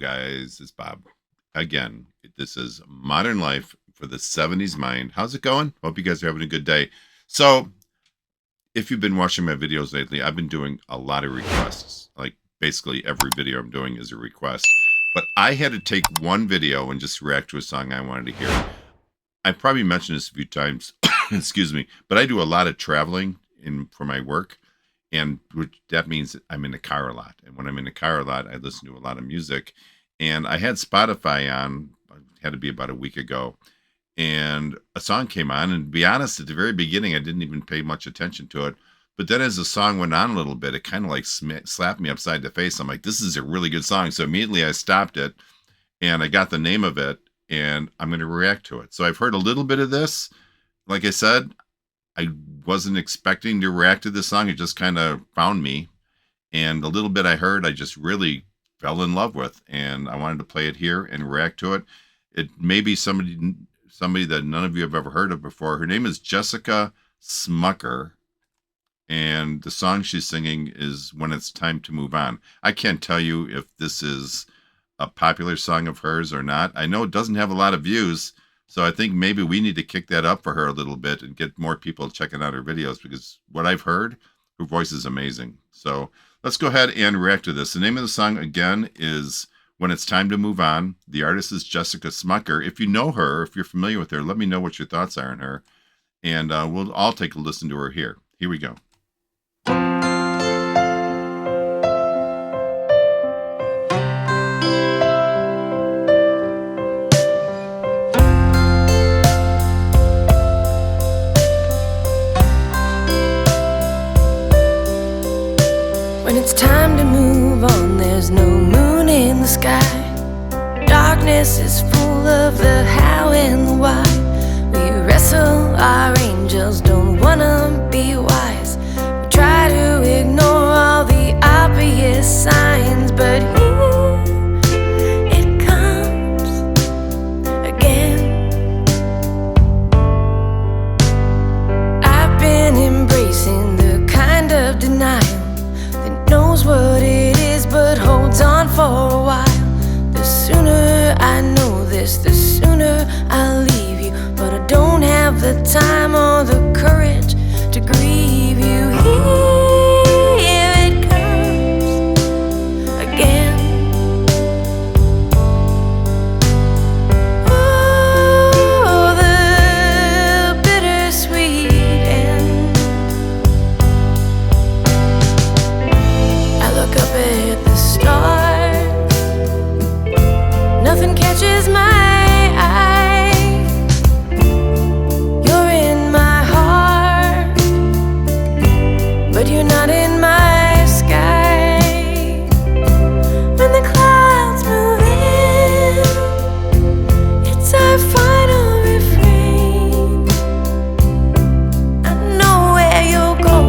guys. It's Bob. Again, this is Modern Life for the 70s Mind. How's it going? Hope you guys are having a good day. So, if you've been watching my videos lately, I've been doing a lot of requests. Like, basically, every video I'm doing is a request. But I had to take one video and just react to a song I wanted to hear. I probably mentioned this a few times, excuse me, but I do a lot of traveling for my work. And that means I'm in the car a lot. And when I'm in the car a lot, I listen to a lot of music. And I had Spotify on, it had to be about a week ago. And a song came on. And to be honest, at the very beginning, I didn't even pay much attention to it. But then as the song went on a little bit, it kind of like slapped me upside the face. I'm like, this is a really good song. So immediately I stopped it and I got the name of it and I'm going to react to it. So I've heard a little bit of this. Like I said, I wasn't expecting to react to this song. It just kind of found me. And the little bit I heard, I just really fell in love with. And I wanted to play it here and react to it. It may be somebody that none of you have ever heard of before. Her name is Jessica Smucker. And the song she's singing is When It's Time to Move On. I can't tell you if this is a popular song of hers or not. I know it doesn't have a lot of views. So I think maybe we need to kick that up for her a little bit and get more people checking out her videos because what I've heard, her voice is amazing. So let's go ahead and react to this. The name of the song, again, is When It's Time to Move On. The artist is Jessica Smucker. If you know her, if you're familiar with her, let me know what your thoughts are on her. And we'll all take a listen to her here. Here we go. When it's time to move on, there's no moon in the sky. Darkness is full of the how and the why. We wrestle, our angels don't wanna be wise. We try to ignore all the obvious signs, but here it comes again. I've been embracing the kind of denial knows what it is but holds on for a while. The sooner I know this, the sooner I'll leave you. But I don't have the time or the courage to grieve you. Here it comes again. Oh, the bittersweet end. Look up at the stars, nothing catches my eye. You're in my heart, but you're not in my sky. When the clouds move in, it's our final refrain. I know where you're going.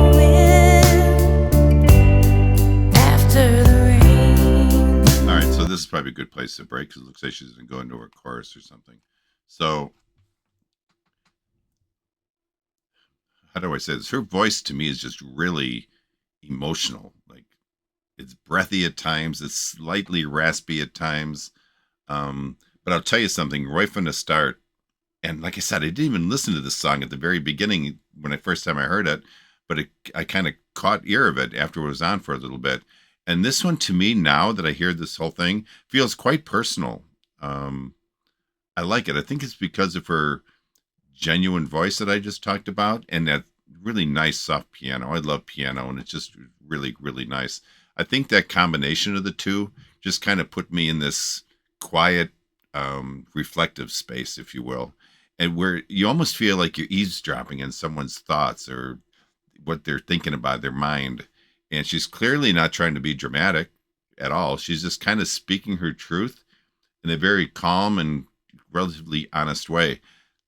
This is probably a good place to break because it looks like she's going to go into her chorus or something. So, how do I say this? Her voice to me is just really emotional. Like, it's breathy at times, it's slightly raspy at times. But I'll tell you something, right from the start, and like I said, I didn't even listen to this song at the very beginning when the first time I heard it, but I kind of caught ear of it after it was on for a little bit. And this one, to me, now that I hear this whole thing, feels quite personal. I like it. I think it's because of her genuine voice that I just talked about and that really nice soft piano. I love piano, and it's just really, really nice. I think that combination of the two just kind of put me in this quiet, reflective space, if you will, and where you almost feel like you're eavesdropping in someone's thoughts or what they're thinking about, their mind. And she's clearly not trying to be dramatic at all. She's just kind of speaking her truth in a very calm and relatively honest way.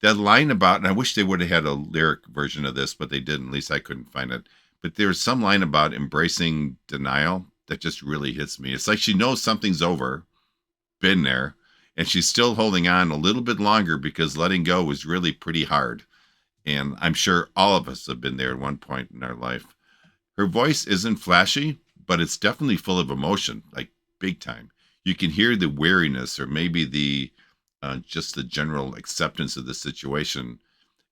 That line about, and I wish they would have had a lyric version of this, but they didn't. At least I couldn't find it. But there's some line about embracing denial that just really hits me. It's like she knows something's over, been there, and she's still holding on a little bit longer because letting go was really pretty hard. And I'm sure all of us have been there at one point in our life. Her voice isn't flashy, but it's definitely full of emotion, like big time. You can hear the weariness, or maybe the just the general acceptance of the situation.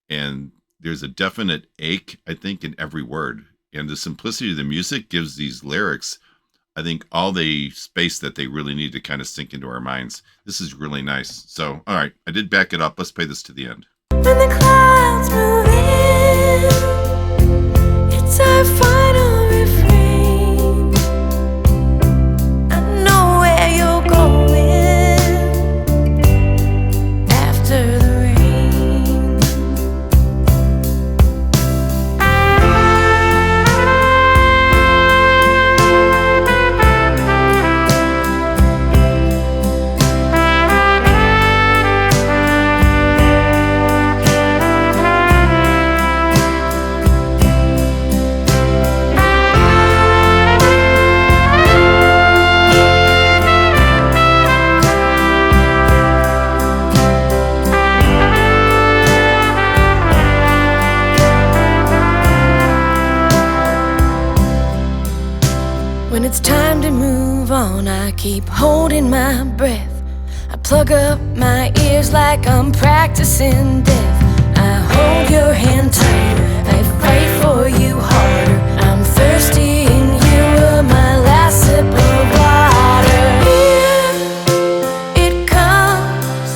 And there's a definite ache, I think, in every word. And the simplicity of the music gives these lyrics, I think, all the space that they really need to kind of sink into our minds. This is really nice. So, all right, I did back it up. Let's play this to the end. When the clouds move in, it's our final refrain. I know where you're going after the rain. When it's time to move on, I keep holding my breath. I plug up my ears like I'm practicing death. I hold your hand tighter, I fight for you harder. I'm thirsty and you are my last sip of water. Here it comes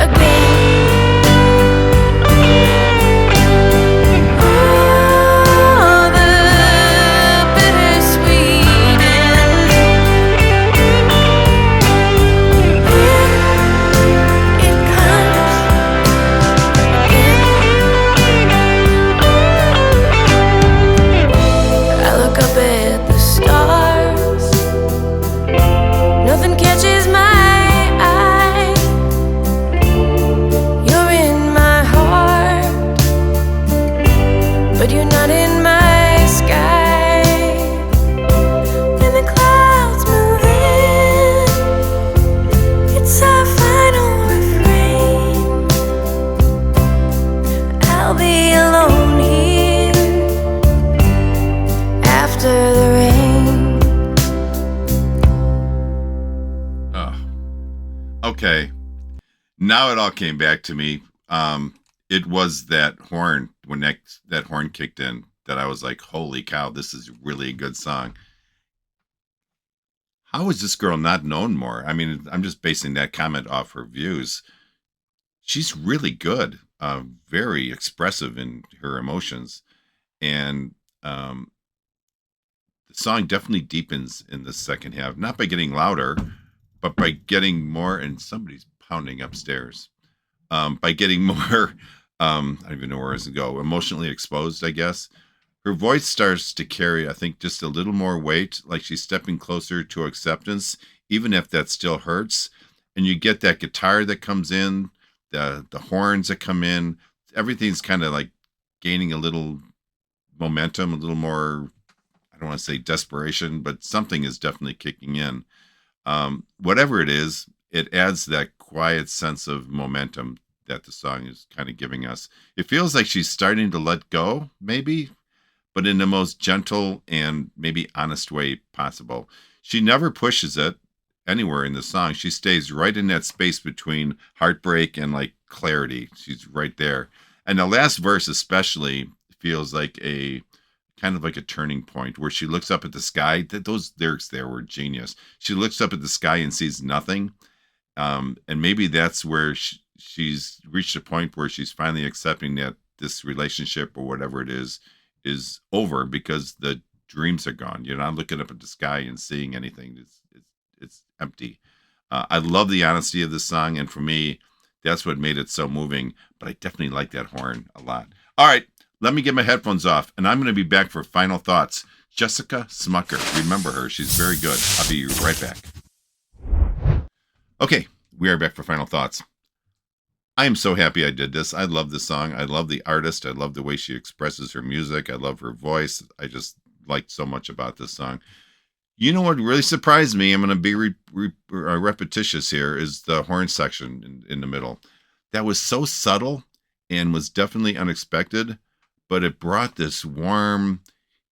again. Oh, the bittersweet end. Here it comes again. I look up at the stars, nothing catches my eye. You're in my heart, but you're not in my sky. When the clouds move in, it's our final refrain. I'll be alone here after the rain. Oh, okay. Now it all came back to me. It was that horn, when that horn kicked in, that I was like, holy cow, this is really a good song. How is this girl not known more? I mean, I'm just basing that comment off her views. She's really good, very expressive in her emotions. And the song definitely deepens in the second half, not by getting louder, but by getting more, and somebody's pounding upstairs, by getting more, I don't even know where it go, emotionally exposed, I guess. Her voice starts to carry, I think, just a little more weight, like she's stepping closer to acceptance, even if that still hurts. And you get that guitar that comes in, the horns that come in, everything's kind of like gaining a little momentum, a little more, I don't want to say desperation, but something is definitely kicking in. Whatever it is, it adds that quiet sense of momentum that the song is kind of giving us. It feels like she's starting to let go, maybe, but in the most gentle and maybe honest way possible. She never pushes it anywhere in the song. She stays right in that space between heartbreak and like clarity. She's right there. And the last verse especially feels like a kind of like a turning point, where she looks up at the sky. Those lyrics there were genius. She looks up at the sky and sees nothing. And maybe that's where she's reached a point where she's finally accepting that this relationship or whatever it is over, because the dreams are gone. You're not looking up at the sky and seeing anything. It's empty. I love the honesty of this song, and for me, that's what made it so moving. But I definitely like that horn a lot. All right, let me get my headphones off, and I'm going to be back for final thoughts. Jessica Smucker, remember her? She's very good. I'll be right back. Okay, we are back for final thoughts. I am so happy I did this. I love this song. I love the artist. I love the way she expresses her music. I love her voice. I just liked so much about this song. You know what really surprised me? I'm going to be repetitious here, is the horn section in the middle. That was so subtle and was definitely unexpected, but it brought this warm,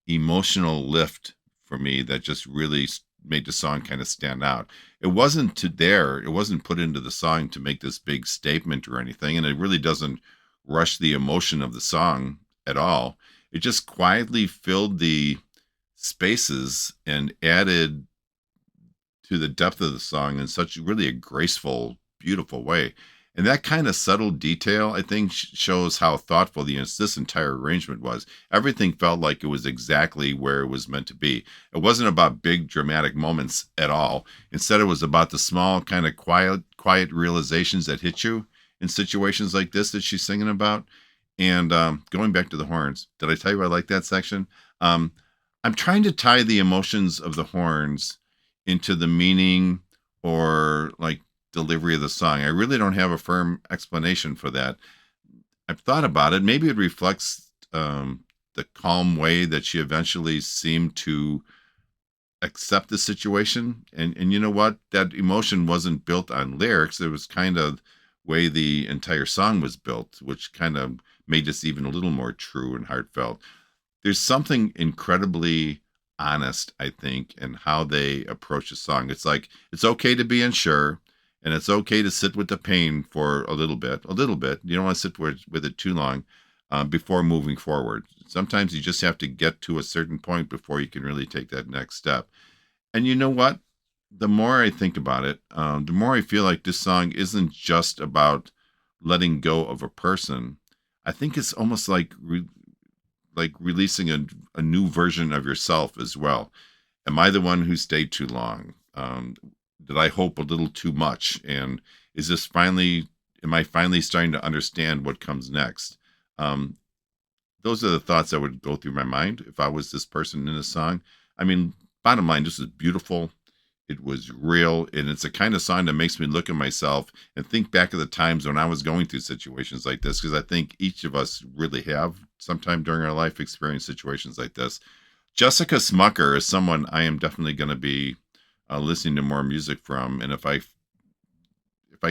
emotional lift for me that just really made the song kind of stand out. It wasn't to there. It wasn't put into the song to make this big statement or anything, and it really doesn't rush the emotion of the song at all. It just quietly filled the spaces and added to the depth of the song in such really a graceful, beautiful way. And that kind of subtle detail, I think, shows how thoughtful this entire arrangement was. Everything felt like it was exactly where it was meant to be. It wasn't about big dramatic moments at all. Instead, it was about the small, kind of quiet realizations that hit you in situations like this that she's singing about. And going back to the horns, did I tell you I like that section? I'm trying to tie the emotions of the horns into the meaning or like delivery of the song. I really don't have a firm explanation for that. I've thought about it. Maybe it reflects the calm way that she eventually seemed to accept the situation. And you know what? That emotion wasn't built on lyrics. It was kind of way the entire song was built, which kind of made this even a little more true and heartfelt. There's something incredibly honest, I think, in how they approach a song. It's like it's okay to be unsure, and it's okay to sit with the pain for a little bit. A little bit. You don't want to sit with it too long before moving forward. Sometimes you just have to get to a certain point before you can really take that next step. And you know what? The more I think about it, the more I feel like this song isn't just about letting go of a person. I think it's almost like releasing a new version of yourself as well. Am I the one who stayed too long? Did I hope a little too much? And is this finally, am I finally starting to understand what comes next? Um, those are the thoughts that would go through my mind if I was this person in a song. I mean, bottom line, this is beautiful. It was real, and it's a kind of song that makes me look at myself and think back of the times when I was going through situations like this, because I think each of us really have sometime during our life experienced situations like this. Jessica Smucker is someone I am definitely going to be listening to more music from, and if I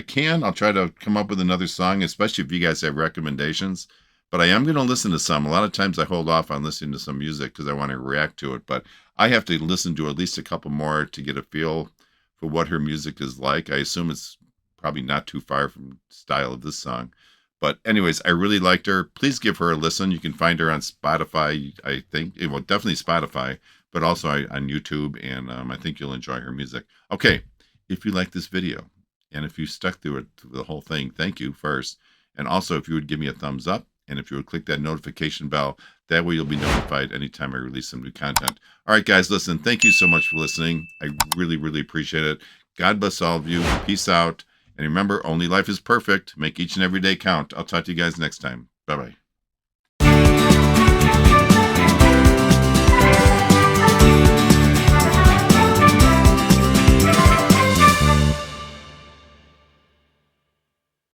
can, I'll try to come up with another song, especially if you guys have recommendations. But I am going to listen to some. A lot of times I hold off on listening to some music because I want to react to it. But I have to listen to at least a couple more to get a feel for what her music is like. I assume it's probably not too far from the style of this song. But anyways, I really liked her. Please give her a listen. You can find her on Spotify, I think. Well, definitely Spotify, but also on YouTube. And I think you'll enjoy her music. Okay, if you like this video, and if you stuck through it, through the whole thing, thank you first. And also, if you would give me a thumbs up, and if you would click that notification bell, that way you'll be notified anytime I release some new content. All right, guys, listen, thank you so much for listening. I really, really appreciate it. God bless all of you. Peace out. And remember, only life is perfect. Make each and every day count. I'll talk to you guys next time. Bye-bye.